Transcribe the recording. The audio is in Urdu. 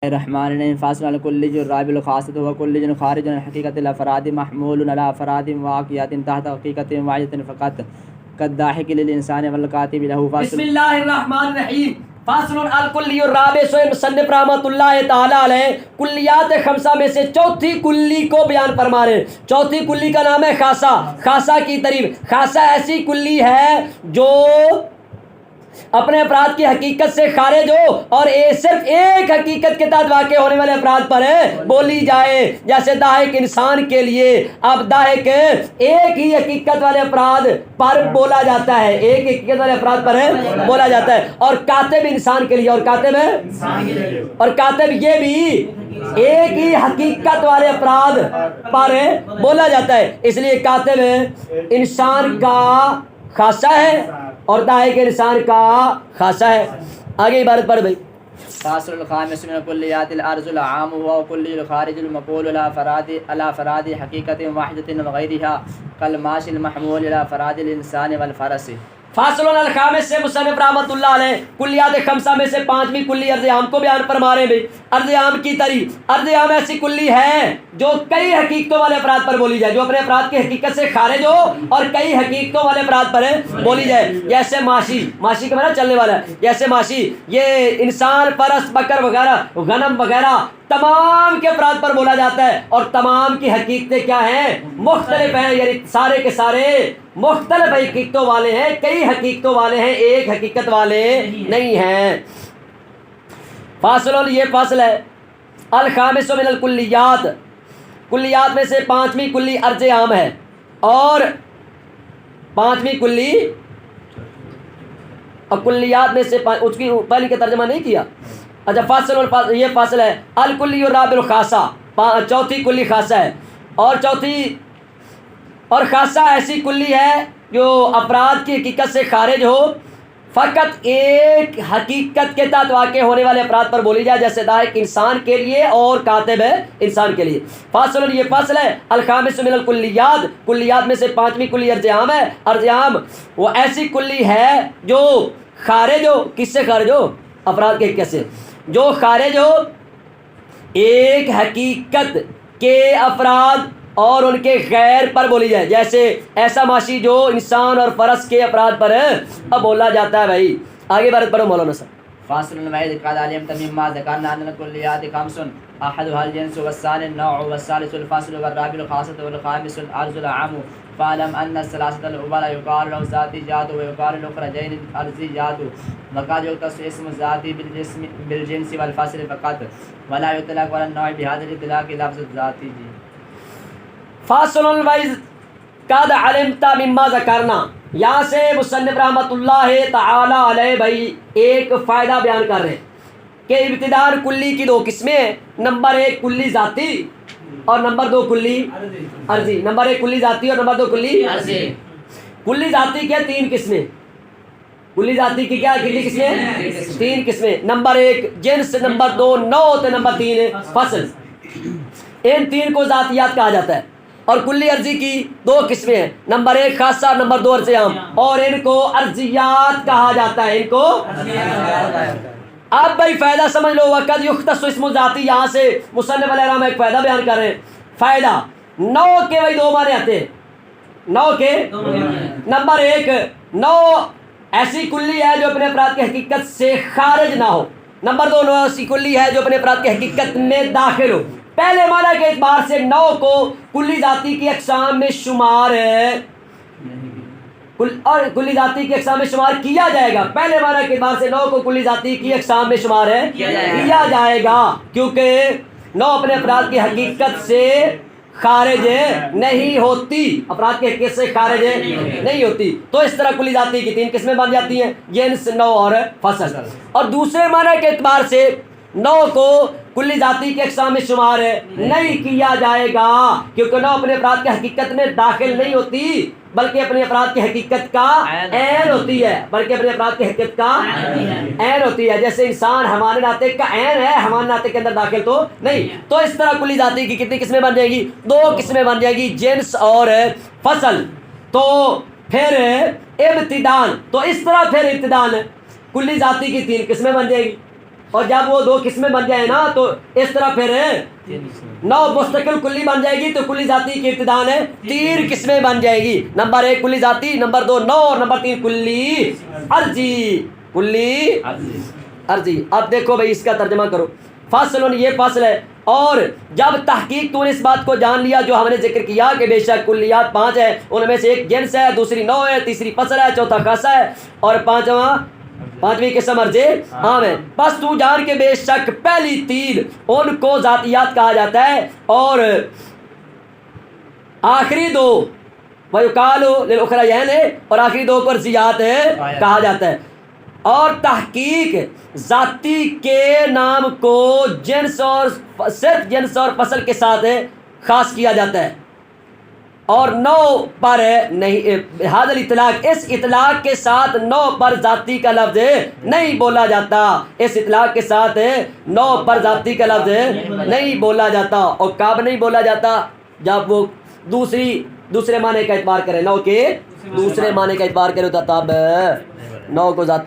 الرحمن الرحیم فاصل علی کل جو رابع الخاصۃ و کل جو خارج عن حقیقت الافراد محمول علی افراد واقعات تحت حقیقت واحدۃ فقط كالضاحك للانسان والکاتب له فاصل. بسم اللہ الرحمن الرحیم. فاصل الکلی الرابع سے مصنف رحمۃ اللہ تعالی علیہ کلیات خمسہ میں سے چوتھی کلی کو بیان فرما رہے ہیں. چوتھی کلی کا نام ہے خاصہ. خاصہ کی تعریف. خاصہ ایسی کلی ہے جو اپنے افراد کی حقیقت سے خارج ہو اور صرف ایک حقیقت کے تحت واقع ہونے والے افراد پر بولی جائے. جیسے داہک انسان کے لیے اب داہک ایک ہی حقیقت والے افراد پر بولا جاتا ہے, ایک حقیقت والے افراد پر بولا جاتا ہے. اور کاتب انسان کے لیے, اور کاتب یہ بھی ایک ہی حقیقت والے افراد پر بولا جاتا ہے. اس لیے کاتب انسان کا خاصہ ہے اور داہک انسان کا خاصہ ہے. آگے عبارت پڑھ بھائی. فاصل الخامس من کلیات الارض العام و کلی الخارج المقول على فراد حقیقت واحدۃ وغیرها كالماشي المحمول على فراد الانسان والفرس. فاصل الخامس سے مصنف رحمۃ اللہ علیہ کلیات خمسہ میں سے پانچویں کلی ارض عام کو بیان فرما رہے ہیں بھائی. ارض عام کی تعریف. ارض عام ایسی کلی ہے جو کئی حقیقتوں والے افراد پر بولی جائے, جو اپنے افراد کی حقیقت سے خارج ہو اور کئی حقیقتوں والے افراد پر بولی جائے. جیسے ماشی, ماشی کا معنی چلنے والا ہے. جیسے ماشی یہ انسان, فرس, بکر وغیرہ, غنم وغیرہ تمام کے افراد پر بولا جاتا ہے اور تمام کی حقیقتیں کیا ہیں؟ مختلف ہیں. یعنی سارے کے سارے مختلف حقیقتوں والے ہیں, کئی حقیقتوں والے ہیں, ایک حقیقت والے نہیں ہیں. فاصل یہ فاصل ہے. الخامس من الکلیات, کلیات میں سے پانچویں کلی ارض عام ہے اور پانچویں کلی اور کلیات میں سے اس کی پہلی کا ترجمہ نہیں کیا. اچھا فاصل یہ فاصل ہے. الکلی الرابع الخاصہ, چوتھی کلی خاصہ ہے. اور چوتھی اور خاصہ ایسی کلی ہے جو افراد کی حقیقت سے خارج ہو, فقط ایک حقیقت کے تحت واقع ہونے والے افراد پر بولی جائے. جیسے داہک انسان کے لیے اور کاتب انسان کے لیے. فاصل یہ فاصل ہے. الخامس من الکلیات, کلیات میں سے پانچویں کلی ارض عام ہے. ارض عام وہ ایسی کلی ہے جو خارج ہو. کس سے خارج ہو؟ افراد کی حقیقت سے. جو خارج ہو ایک حقیقت کے افراد اور ان کے غیر پر بولی جائے. جیسے ایسا ماشی جو انسان اور فرس کے افراد پر اب بولا جاتا ہے بھائی. آگے بارت پڑھو مولانا صاحب. فاصل الوحيد قال علمت مما ذكرنا ان الكليات خمس احدها الجنس والثاني النوع والثالث الفصل والرابع الخاصة والخامس الارض العام. فاعلم ان الثلاثة الاولى يقال له ذاتيات ويقال الاخرجين ارضيات وقد يختص اسم الذاتي بالجنس والفصل فقط ولا يطلق ولا النوع بهذا الاطلاق لفظ الذاتي. فاصل الوحيد قد علمت مما ذكرنا, یہاں سے مصنف رحمۃ اللہ تعالی علیہ بھائی ایک فائدہ بیان کر رہے ہیں کہ ابتداء کلی کی دو قسمیں ہیں. نمبر ایک کلی ذاتی اور نمبر دو کلی عرضی. نمبر ایک کلی ذاتی اور نمبر دو کلی عرضی. کلی ذاتی کے تین قسمیں. کلی ذاتی کی کیا کتنی قسمیں؟ تین قسمیں. نمبر ایک جنس, نمبر دو نوع, نمبر تین فصل. ان تین کو ذاتیات کہا جاتا ہے. اور کلی عرضی کی دو قسمیں ہیں. نمبر ایک خاصہ, نمبر دو ارض عام, اور ان کو ارضیات کہا جاتا ہے. ان کو اب بھائی فائدہ سمجھ لو. وقت یختص اسم ذاتی, یہاں سے مصنف علیہ الرحمہ ایک فائدہ بیان کر رہے ہیں. فائدہ نو کے وہی دو معنی آتے ہیں. نو کے نمبر ایک, نو ایسی کلی ہے جو اپنے افراد کی حقیقت سے خارج نہ ہو. نمبر دو, نو ایسی کلی ہے جو اپنے افراد کی حقیقت میں داخل ہو. پہلے معنی کے اعتبار سے نو کو کلی ذاتی کی اقسام میں شمار ہے اور کلی ذاتی کی اقسام میں شمار کیا جائے گا. پہلے معنی کے اعتبار سے نو کو کلی ذاتی کی اقسام میں شمار ہے کیا جائے گا, کیونکہ نو اپنے افراد کی حقیقت سے خارج نہیں ہوتی. افراد کی حقیقت سے خارج نہیں ہوتی. تو اس طرح کلی ذاتی کی تین قسمیں بن جاتی ہیں, جنس, نوع اور فصل. اور دوسرے معنی کے اعتبار سے نو کو کلی ذاتی کے اقسام میں شمار نہیں کیا جائے گا, کیونکہ نو اپنے افراد کی حقیقت میں داخل نہیں ہوتی بلکہ اپنے افراد کی حقیقت کا عین ہوتی ہے. بلکہ اپنے افراد کی حقیقت کا عین ہوتی ہے. جیسے انسان حیوان ناطق کا عین ہے, حیوان ناطق کے اندر داخل تو نہیں. تو اس طرح کلی ذاتی کی کتنی قسمیں بن جائے گی؟ دو قسمیں بن جائے گی, جنس اور فصل. تو پھر ابتدان, تو اس طرح پھر ابتدان کلی ذاتی کی تین قسمیں بن جائے گی. اور جب وہ 2 قسمیں بن جائیں نا تو اس طرح پھر 9 مستقل کلی بن جائے گی، تو کلی ذاتی کی ابتداء ہے 3 قسمیں بن جائے گی. نمبر 1 کلی ذاتی، نمبر 2 9، اور نمبر 3 کلی عرضی. کلی عرضی. اب دیکھو بھائی اس کا ترجمہ کرو. فصل، یہ فصل ہے. اور جب تحقیق تو نے اس بات کو جان لیا جو ہم نے ذکر کیا کہ بے شک کلیات 5 ہے، ان میں سے ایک جنس ہے، دوسری نوع ہے، تیسری فصل ہے، چوتھا خاصہ ہے، اور پانچویں قسم عرض عام ہے. بس تو جان کے بے شک پہلی 3 ان کو ذاتیات کہا جاتا ہے، اور آخری 2 وَيُقَالُ لِلْأُخْرَيَيْنِ، اور آخری 2 کو عرضیات کہا جاتا ہے. اور تحقیق ذاتی کے نام کو جنس اور صرف جنس اور فصل کے ساتھ خاص کیا جاتا ہے، اور نوع پر نہیں. حاضر اطلاق، اس اطلاق کے ساتھ نوع پر ذاتی کا لفظ نہیں بولا جاتا. اس اطلاق کے ساتھ نوع پر ذاتی کا لفظ نہیں بولا جاتا. اور کب نہیں بولا جاتا؟ جب وہ دوسرے معنی کا اعتبار کرے، نوع کے دوسرے معنی کا اعتبار کرے تب نوع کو ذاتی